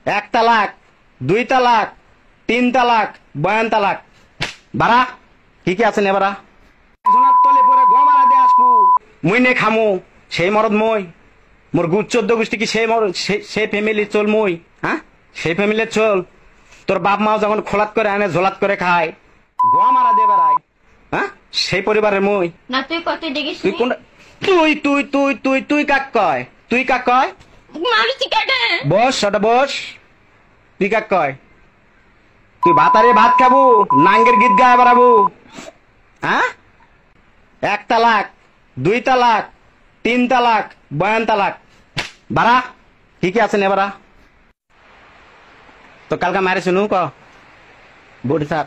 এক তালাক, দুই তালাক, তিন তালাক, বয়ান তালাক। বাড়া কি কি আছে নে বাড়া? সোনার তলে পরে গমারা দিয়ে আসবো, মুই নে খামু, সেই মরদ মই। মোর গুচ্ছ 14 গোষ্ঠী কি সেই ফ্যামিলি চল মই? হ্যাঁ, সেই ফ্যামিলির চল। তোর বাপ মাও যখন খোলাত করে আনে, ঝোলাত করে খায়, গমারা দিয়ে বেড়ায়, হ্যাঁ, সেই পরিবারের মই। না তুই কত দেখিস? তুই কোন? তুই তুই তুই তুই তুই কাক কয়? তুই কাক কয়? মারুতি কাটে। বস ওটা বস। তুই কাক কয়? তুই ভাতারে ভাত খাবো, নাঙ্গের গীত গায়ে বেড়াবো? হ্যাঁ, এক তালাক, দুই তালাক, তিন তালাক, বয়ান তালাক। বাড়া কি কি আছে নে বাড়া? তো কালকে মারে শুনু ক বডি স্যার,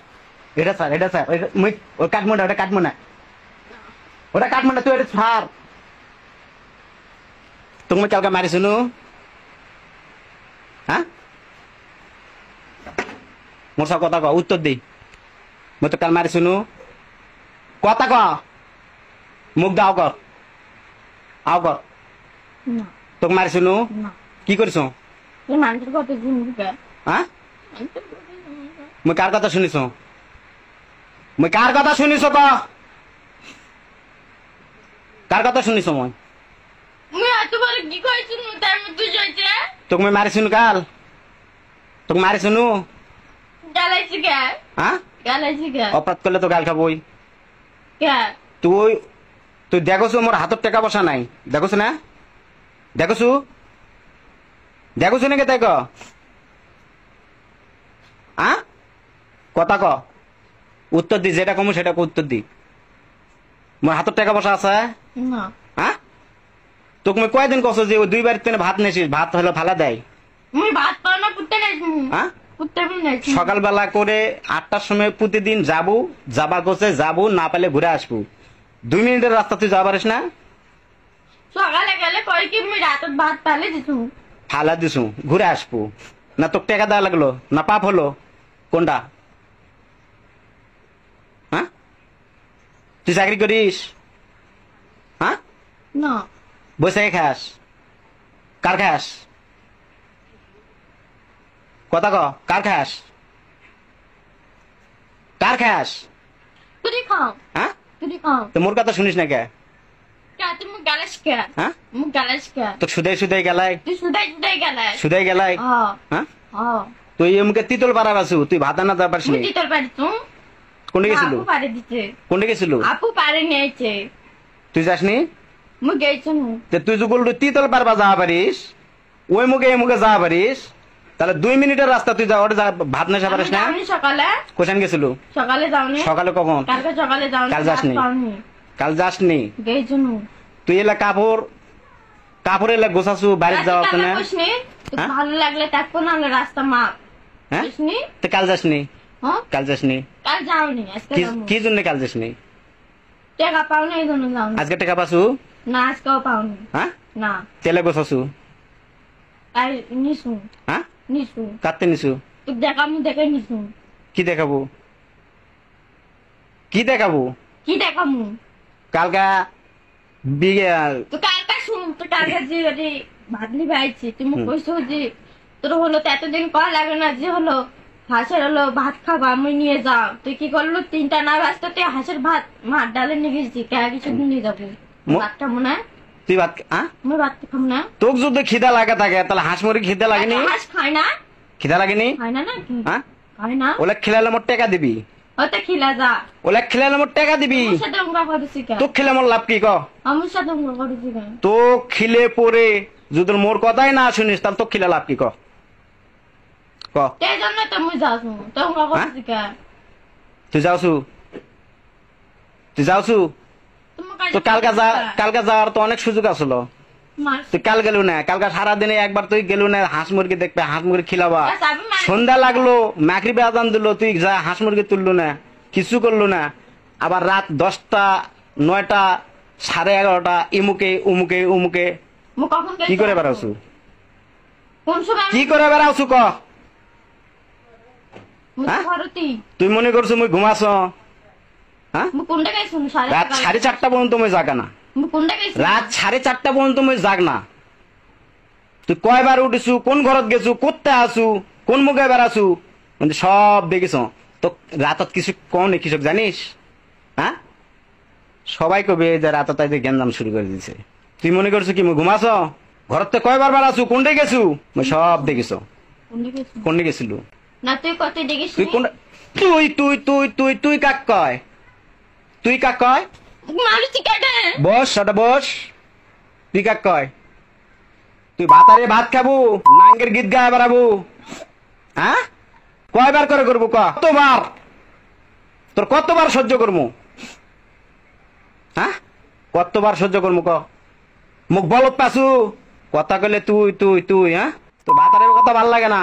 এটা স্যার, এটা স্যার, ওই কাঠমোটা, ওটা কাঠমোনা, ওটা কাঠমোটা, তুই এটা স্যার। তুমি কালকে মারি শুনু? হ্যাঁ, মোর সব কথা ক, উত্তর দি। মই তো কাল মারি শুনু, কথা ক, মুখ দাও কর, আও কর। না তোকে মারি শুনু? না, কি করিস? তুই মানুষের কত দিন দিবে? হ্যাঁ, মই কার কথা শুনিস? মই কার কথা শুনিস ক? কার কথা শুনিস? মই মুই এত বড় কি কইছিস নু তার মধ্যে যাইছে? তোকে মই মারি শুনু কাল? তোকে মারি শুনু? গালাইছি কে? হ্যাঁ, গালাইছি কে? অপরাধ করলে তো গাল খাবই। কে? তুই তুই দেখছো মোর হাতত টাকা পয়সা নাই, দেখছো না? দেখছো, দেখছো নাকি? তাই ক, হ্যাঁ, কথা ক, উত্তর দি, যেটা কমু সেটা উত্তর দি। মোর হাতত টাকা পয়সা আছে? না হ্যাঁ, তোকে মই কয়দিন কছো যে ওই 2 বার তেনে ভাত নেছিস, ভাত হলো ফালা দেয়? মুই ভাত পাও না পুত্তে নাই। হ্যাঁ, পুত্তে বি নাই। সকালবেলা করে 8টার সময় প্রতিদিন যাবো, যাবার কোচে যাবো, না পেলে ঘুরে আসবো। 2 মিনিটের রাস্তা তুই যাবারিস না? সকালে গেলে কই কি মুই রাতত ভাত পালে দিছু। ফালা দিছু, ঘুরে আসবো না? তোকে টাকা দেওয়া লাগলো না পাপ হলো? কোনটা? হ্যাঁ, তুই চাকরি করিস? হ্যাঁ, না বসে খাস? কার খাস? কথা ক, কার খাস? কার খাস? তুই খাও, হ্যাঁ, তুই খাও। তো মোর কথা শুনিস না কে? কে তুই মুখ গালাস কে? হ্যাঁ, মুখ গালাস কে? তো সুদাই সুদাই গেলাই, তুই সুদাই সুদাই গালাস। সুদাই গেলাই। হ্যাঁ হ্যাঁ, হ্যাঁ। তুই এমকে তিতল পাড়া বাসু, তুই ভাত আনা যাবার মুই নি? দিতর পারি তুই? কোনটা গেছিল? আপু পারে দিতে। কোনটা গেছিল? আপু পারে নিয়েছে। তুই যাসনি? মুই গেছি নু। তুই যখন তিতল পারবা যাওয়া পারিস, ওই মুখে এই মুখে যাওয়া পারিস, তাহলে 2 মিনিটের রাস্তা তুই যা, ওটা ভাত নেশা পারিস না? যাওনি সকালে? কোথায় গেছিল? সকালে যাওনি? সকালে কখন? কালকে সকালে যাওনি? কাল যাসনি? কাল যাসনি? গেছি নু। তুই এলা কাপড় এলা গোছাছু বাড়ি যাওয়া তো না? হ্যাঁ? ভালো লাগলে তাকবো না হলে রাস্তা মাপ। হ্যাঁ, বুঝনি? তো কাল যাসনি? হ্যাঁ? কাল যাসনি? কাল যাওনি, আজকে যাবো। কি জন্য কাল যাসনি? টাকা পাওনি এই জন্য যাওনি। আজকে টাকা পাসু? না আজকেও পাওনি। হ্যাঁ, না তেলে গোছাছু? আর নিছু হ্যাঁ, নিছু। কাটতে নিছু? তুই দেখামু দেখে নিছু। কি দেখাবো? কি দেখাবো? কি দেখামু? কালকা বিঘে তুই কালকা শুন, তুই কালকা যে ভাতলি ভাইছি তুমি কইছো যে তোর হলো তো এতদিন করা লাগে না যে হলো হাঁসের হলো ভাত খাবা আমি নিয়ে যাও। তুই কি করলো 3টা না বাজতে তুই হাঁসের ভাত মার ডালে নিয়ে গেছি কে কিছু নিয়ে যাবো। ভাতটা মনে হয় তুই ভাত আমি ভাত খাম না। তোকে যদি খিদা লাগে থাকে তাহলে হাঁস মুরগি খিদা লাগেনি? হাঁস খায় না? খিদা লাগেনি? খায় না নাকি? হ্যাঁ, খায় না? ওলা খিলালে মোট টাকা দিবি? হয়তো খিলা যা। ওলা খিলালে মোট টাকা দিবি? আমার সাথে অঙ্গা করেছি কেন? তো খিলে মোর লাভ কি ক? আমার সাথে অঙ্গা করেছি কেন? তো খিলে পরে যদি মোর কথাই না শুনিস তাহলে তো খিলে লাভ কি ক? ক এই জন্য তো মুই যাচ্ছি তো অঙ্গা করেছি কেন? তুই যাওছু? তুই যাওছু? তোমার তো কালকা যাওয়ার তো অনেক সুযোগ আসলো। মারছি। তুই কাল গেলু না? কালকা সারাদিনে একবার তুই গেলু না হাঁস মুরগি দেখবে, হাঁস মুরগি খিলাবা? আচ্ছা, আমি মারছি। সন্ধ্যা লাগলো, মাগরিবে আজান দিল, তুই যা হাঁস মুরগি তুললু না, কিছু করলু না। আবার রাত 10টা 9টা 11:30 ইমুকে উমুকে উমুকে মুই কখন কি গেছি? করে বেড়াছু? কোন সময়? কি করে বেড়াছু ক? মুই হ্যাঁ? ঘরতি। তুই মনে করছো মুই ঘুমাস? হ্যাঁ, মুই কোনটা গেছি? রাত 4:30 পর্যন্ত মুই জাগা না। মুই কোনটা গেছি? রাত 4:30 পর্যন্ত মুই জাগ না। তুই কয়বার উঠিছু, কোন ঘরত গেছু, কোথায় আসু, কোন মুখে বেড়াছু, মানে সব দেখিস। তো রাতত কিছু কম নেই কৃষক জানিস? হ্যাঁ, সবাই কবে যে রাতত আইতে গ্যাঞ্জাম শুরু করে দিছে। তুই মনে করছো কি মুই ঘুমাছ? ঘরতে কয়বার বেড়াছু, কোনটা গেছু, মই সব দেখিস। কোনটা গেছিল? না তুই কত দেখিস তুই কোন, তুই তুই তুই তুই তুই কাক কয়? তুই কাক কয়? মানুষ কেটে বস সাটা বস। তুই কাক কয়? তুই ভাতারে ভাত খাবো, নাঙ্গের গীত গায়ে বেড়াবো? হ্যাঁ, কয়বার করে করবো ক? কতবার তোর কতবার সহ্য করবো? হ্যাঁ, কতবার সহ্য করবো ক? মুখ বলত পাছু কথা কইলে তুই তুই তুই। হ্যাঁ, তো ভাতারের কথা ভাল লাগে না,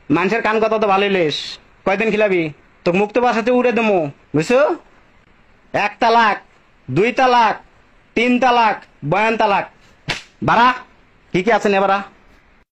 মানুষের কান কথা তো ভালোই লেস। কয়দিন খিলাবি? তোকে মুক্ত বাসাতে উড়ে দেবো, বুঝছো? 1 তালাক, 2 তালাক, 3 তালাক, 52 তালাক। বাড়া কি কি আছে নে বাড়া?